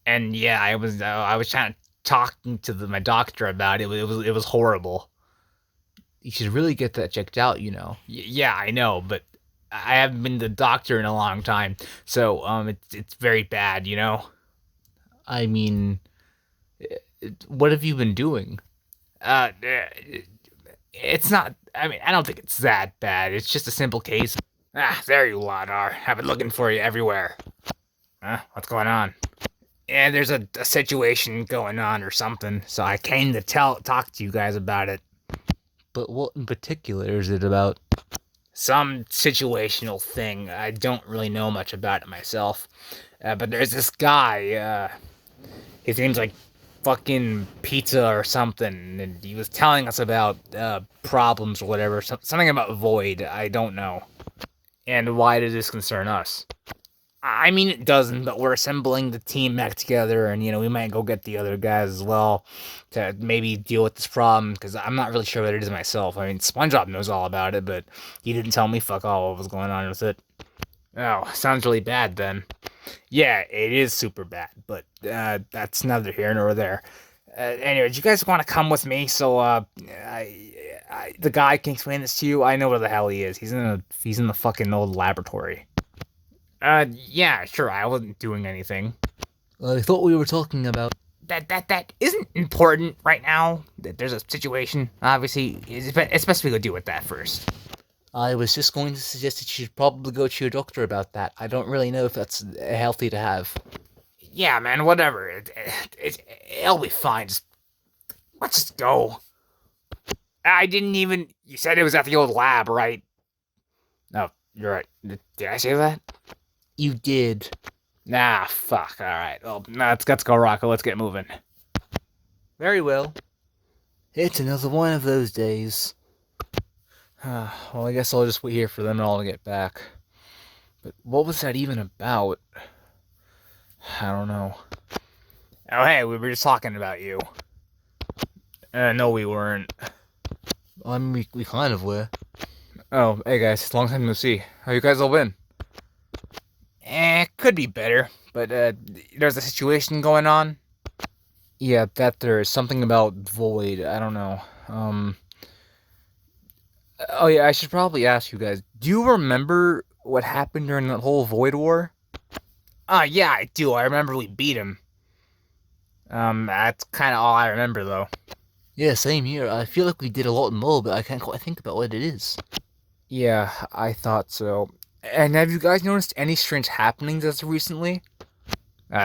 And yeah, I was trying to talking to my doctor about it. It was horrible. You should really get that checked out, Yeah, I know, but I haven't been to the doctor in a long time, so it's very bad, you know. I mean, what have you been doing? Uh, it's not. I mean, I don't think it's that bad. It's just a simple case. Ah, there you lot are. I've been looking for you everywhere. Huh? What's going on? Yeah, there's a situation going on or something, so I came to talk to you guys about it. But what in particular is it about? Some situational thing. I don't really know much about it myself. But there's this guy, his name's like fucking Pizza or something, and he was telling us about problems or whatever. Something about Void, I don't know. And why does this concern us? I mean, it doesn't, but we're assembling the team back together, and, we might go get the other guys as well to maybe deal with this problem, because I'm not really sure what it is myself. I mean, SpongeBob knows all about it, but he didn't tell me fuck all what was going on with it. Oh, sounds really bad then. Yeah, it is super bad, but that's neither here nor there. Anyway, do you guys want to come with me so the guy can explain this to you? I know where the hell he is. He's in the fucking old laboratory. Yeah, sure. I wasn't doing anything. I thought we were talking about. That isn't important right now. There's a situation. Obviously, it's best we go deal with that first. I was just going to suggest that you should probably go to your doctor about that. I don't really know if that's healthy to have. Yeah, man. Whatever. It'll be fine. Let's just go. I didn't even. You said it was at the old lab, right? No, you're right. Did I say that? You did. Nah, fuck. All right. Well, let's go, Rocko. Let's get moving. Very well. It's another one of those days. Well, I guess I'll just wait here for them all to get back. But what was that even about? I don't know. Oh, hey, we were just talking about you. No, we weren't. I mean, we kind of were. Oh, hey guys, long time no see. How you guys all been? Could be better, but there's a situation going on. Yeah, that there is something about Void. I don't know. Oh yeah, I should probably ask you guys. Do you remember what happened during that whole Void War? Yeah, I do. I remember we beat him. That's kind of all I remember, though. Yeah, same here. I feel like we did a lot more, but I can't quite think about what it is. Yeah, I thought so. And have you guys noticed any strange happenings as of recently?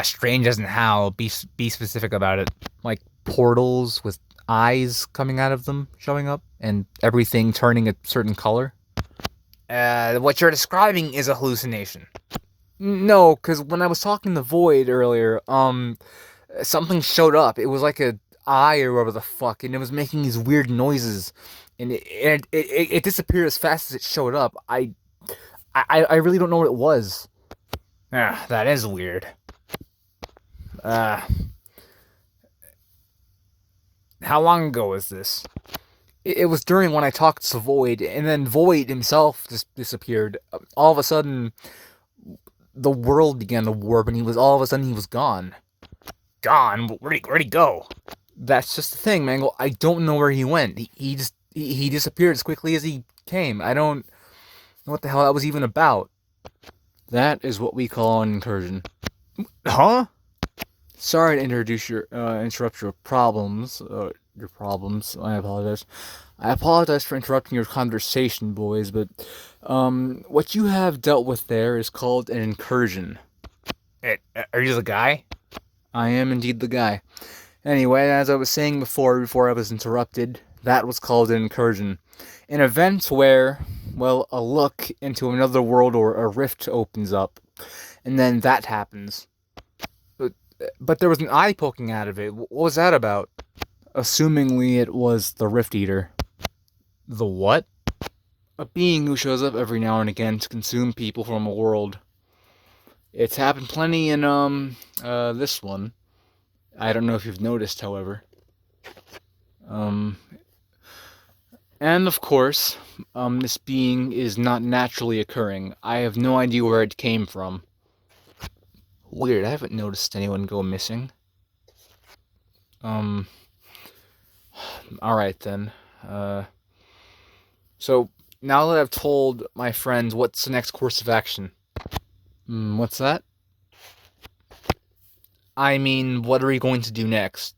Strange as in how. Be specific about it. Like portals with eyes coming out of them showing up, and everything turning a certain color. What you're describing is a hallucination. No, because when I was talking to Void earlier, something showed up. It was like a eye or whatever the fuck, and it was making these weird noises, and it disappeared as fast as it showed up. I really don't know what it was. Ah, that is weird. Uh, how long ago was this? It was during when I talked to Void, and then Void himself just disappeared. All of a sudden, the world began to warp, and all of a sudden he was gone. Gone? Where'd he go? That's just the thing, Mangle. I don't know where he went. He disappeared as quickly as he came. I don't know what the hell that was even about. That is what we call an incursion. Huh? Sorry to interrupt your problems. I apologize. I apologize for interrupting your conversation, boys, but what you have dealt with there is called an incursion. Are you the guy? I am indeed the guy. Anyway, as I was saying before I was interrupted, that was called an incursion. An event where, well, a look into another world or a rift opens up, and then that happens. But there was an eye poking out of it. What was that about? Assumingly it was the Rift Eater. The what? A being who shows up every now and again to consume people from a world. It's happened plenty in, this one. I don't know if you've noticed, however. And of course, this being is not naturally occurring. I have no idea where it came from. Weird, I haven't noticed anyone go missing. Um, alright then. So, now that I've told my friends what's the next course of action. What's that? I mean, what are we going to do next?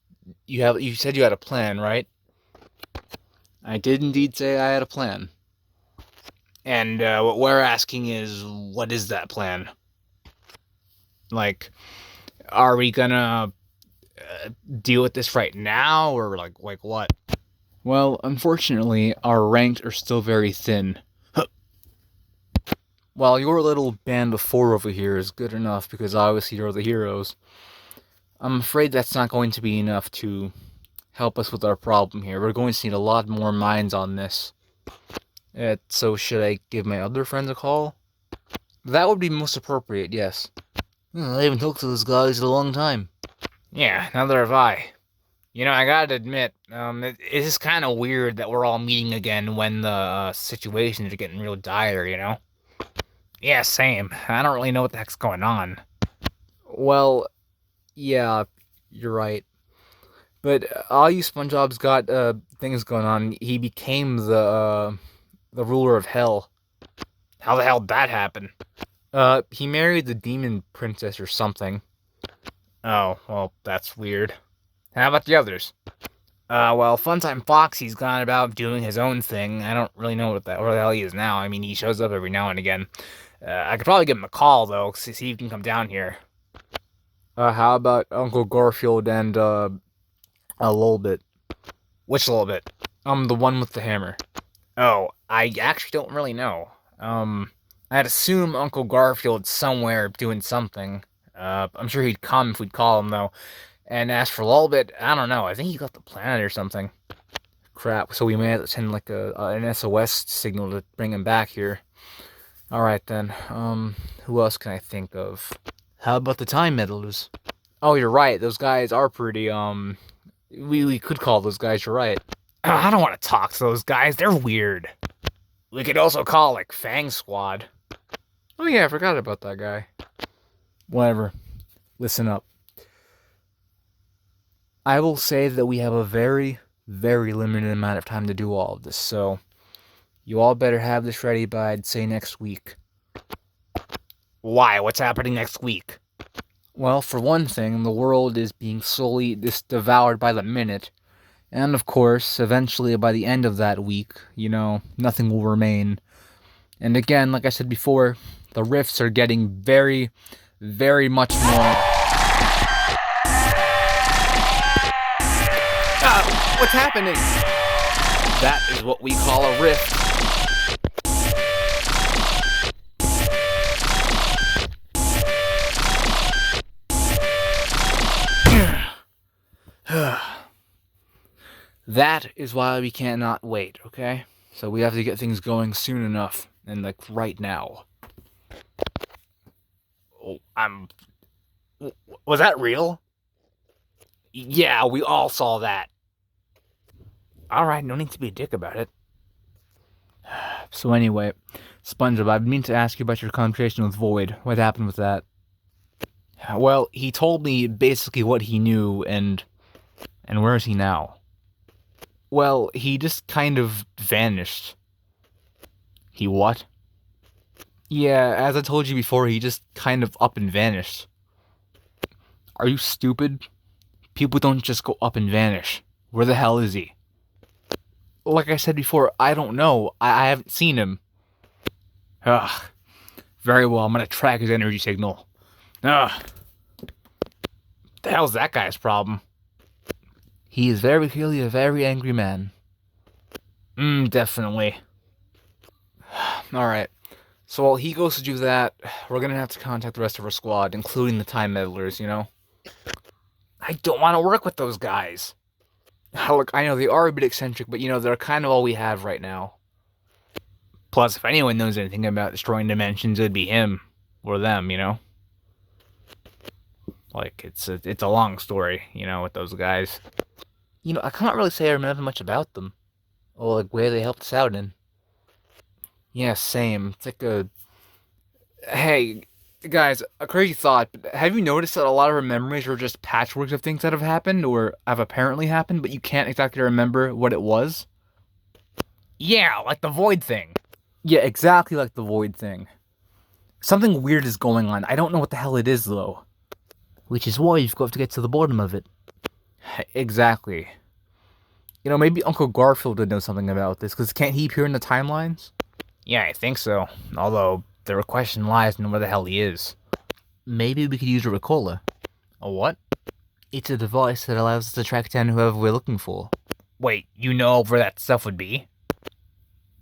You said you had a plan, right? I did indeed say I had a plan. And what we're asking is, what is that plan? Like, are we gonna deal with this right now, or like what? Well, unfortunately, our ranks are still very thin. While your little band of 4 over here is good enough because obviously you're the heroes, I'm afraid that's not going to be enough to help us with our problem here. We're going to need a lot more minds on this. So should I give my other friends a call? That would be most appropriate, yes. I haven't talked to those guys in a long time. Yeah, neither have I. I gotta admit, it is kind of weird that we're all meeting again when the situations are getting real dire, Yeah, same. I don't really know what the heck's going on. Well, yeah, you're right. But all you SpongeBob's got things going on. He became the ruler of hell. How the hell did that happen? He married the demon princess or something. Oh, well, that's weird. How about the others? Well, Funtime Foxy's gone about doing his own thing. I don't really know where the hell he is now. I mean, he shows up every now and again. I could probably give him a call, though, see if he can come down here. How about Uncle Garfield and, a little bit? Which little bit? The one with the hammer. Oh, I actually don't really know. I'd assume Uncle Garfield's somewhere doing something. I'm sure he'd come if we'd call him, though. And as for Lulbit, I don't know. I think he left the planet or something. Crap, so we may have to send, like, an SOS signal to bring him back here. Alright then, who else can I think of? How about the time meddlers? Oh, you're right, those guys are pretty, we could call those guys, you're right. I don't want to talk to those guys, they're weird. We could also call, like, Fang Squad. Oh yeah, I forgot about that guy. Whatever. Listen up. I will say that we have a very, very limited amount of time to do all of this, so you all better have this ready by, I'd say, next week. Why? What's happening next week? Well, for one thing, the world is being slowly devoured by the minute, and of course, eventually by the end of that week, nothing will remain. And again, like I said before, the rifts are getting very, very much more... What's happening? That is what we call a rift. That is why we cannot wait, okay? So we have to get things going soon enough, and like right now. Oh, was that real? Yeah, we all saw that. Alright, no need to be a dick about it. So anyway, SpongeBob, I've been to ask you about your conversation with Void. What happened with that? Well, he told me basically what he knew, and where is he now? Well, he just kind of vanished. He what? Yeah, as I told you before, he just kind of up and vanished. Are you stupid? People don't just go up and vanish. Where the hell is he? Like I said before, I don't know. I haven't seen him. Ugh. Very well, I'm gonna track his energy signal. Ugh. The hell's that guy's problem? He is very clearly a very angry man. Definitely. Alright. So while he goes to do that, we're gonna have to contact the rest of our squad, including the time meddlers, I don't want to work with those guys. Look, I know they are a bit eccentric, but they're kind of all we have right now. Plus, if anyone knows anything about destroying dimensions, it'd be him. Or them, Like, it's a long story, with those guys. I can't really say I remember much about them. Or, like, where they helped us out in. Yeah, same. It's like a... Hey, Guys, a crazy thought, but have you noticed that a lot of our memories are just patchworks of things that have happened or have apparently happened, but you can't exactly remember what it was? Yeah, like the void thing. Yeah, exactly like the void thing. Something weird is going on. I don't know what the hell it is, though. Which is why you've got to get to the bottom of it. Exactly. You know, maybe Uncle Garfield would know something about this, because can't he appear in the timelines? Yeah, I think so. Although, the question lies in where the hell he is. Maybe we could use a recaller. A what? It's a device that allows us to track down whoever we're looking for. Wait, you know where that stuff would be?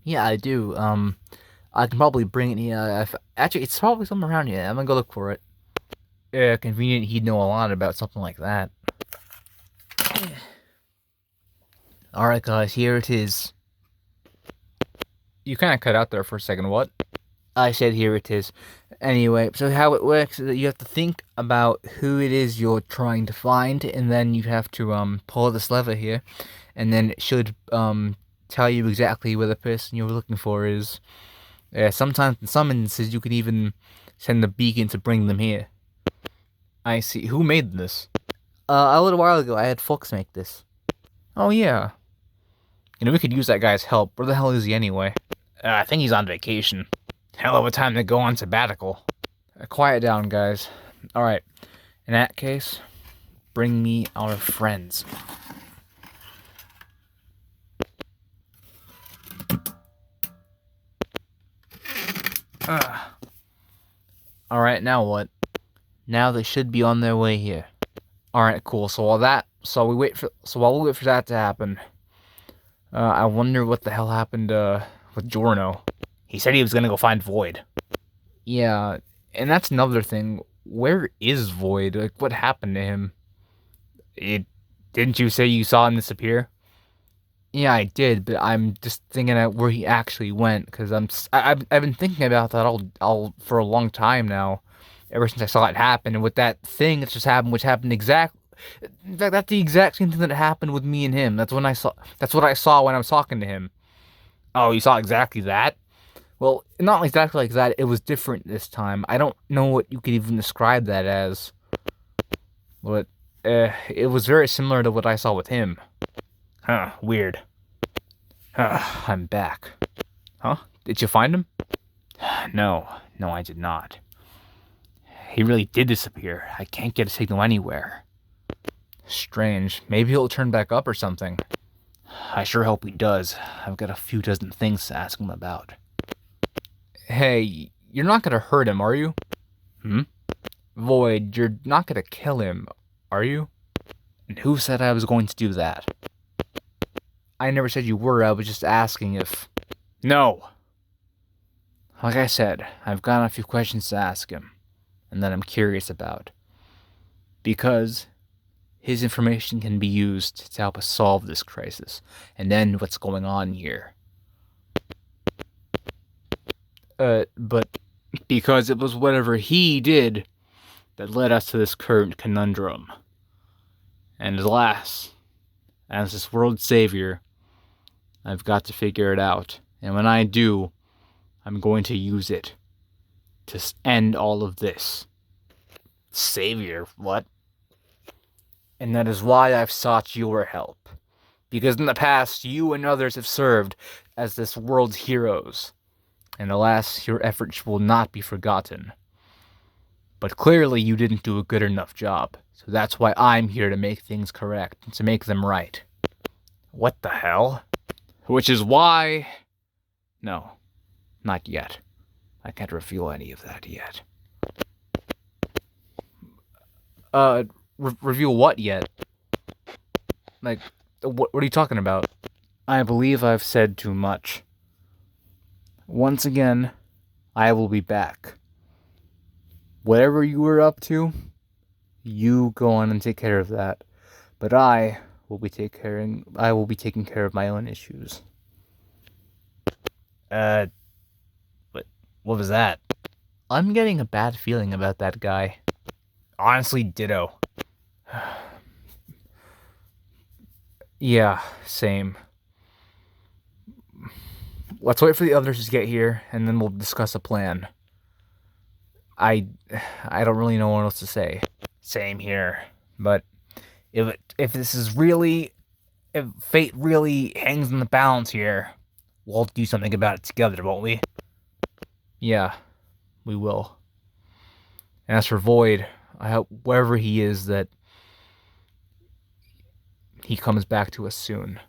Yeah, I do. I can probably bring it here. Actually, it's probably somewhere around here. I'm gonna go look for it. Yeah, convenient he'd know a lot about something like that. Alright, guys, here it is. You kind of cut out there for a second, what? I said here it is. Anyway, so how it works is that you have to think about who it is you're trying to find, and then you have to pull this lever here, and then it should tell you exactly where the person you're looking for is. Sometimes in some instances you can even send the beacon to bring them here. I see. Who made this? A little while ago, I had Fox make this. Oh yeah. You know, we could use that guy's help. Where the hell is he anyway? I think he's on vacation. Hell of a time to go on sabbatical. Quiet down, guys. Alright. In that case, bring me our friends. Alright, now what? Now they should be on their way here. Alright, cool. While we wait for that to happen, I wonder what the hell happened with Jorno. He said he was gonna go find Void. Yeah, and that's another thing. Where is Void? Like, what happened to him? Didn't you say you saw him disappear? Yeah, I did, but I'm just thinking of where he actually went, because I've been thinking about that all for a long time now, ever since I saw it happen, and with that thing that just happened, which happened exact. In fact, that's the exact same thing that happened with me and him. That's what I saw when I was talking to him. Oh, you saw exactly that? Well, not exactly like that. It was different this time. I don't know what you could even describe that as. But it was very similar to what I saw with him. Huh, weird. I'm back. Huh? Did you find him? No, I did not. He really did disappear. I can't get a signal anywhere. Strange. Maybe he'll turn back up or something. I sure hope he does. I've got a few dozen things to ask him about. Hey, you're not gonna hurt him, are you? Void, you're not gonna kill him, are you? And who said I was going to do that? I never said you were. I was just asking if... No. Like I said, I've got a few questions to ask him, and that I'm curious about. Because his information can be used to help us solve this crisis, and end what's going on here. But because it was whatever he did that led us to this current conundrum. And alas, as this world's savior, I've got to figure it out. And when I do, I'm going to use it to end all of this. Savior? What? And that is why I've sought your help. Because in the past, you and others have served as this world's heroes. And alas, your efforts will not be forgotten. But clearly you didn't do a good enough job. So that's why I'm here to make things correct, to make them right. What the hell? Which is why... No, not yet. I can't reveal any of that yet. Reveal what yet? Like, what are you talking about? I believe I've said too much. Once again, I will be back. Whatever you were up to, you go on and take care of that. But I will be taking care of my own issues. What was that? I'm getting a bad feeling about that guy. Honestly, ditto. Yeah, same. Let's wait for the others to get here, and then we'll discuss a plan. I I don't really know what else to say. Same here. But if this is really, if fate really hangs in the balance here, we'll do something about it together, won't we? Yeah, we will. And as for Void, I hope wherever he is that he comes back to us soon.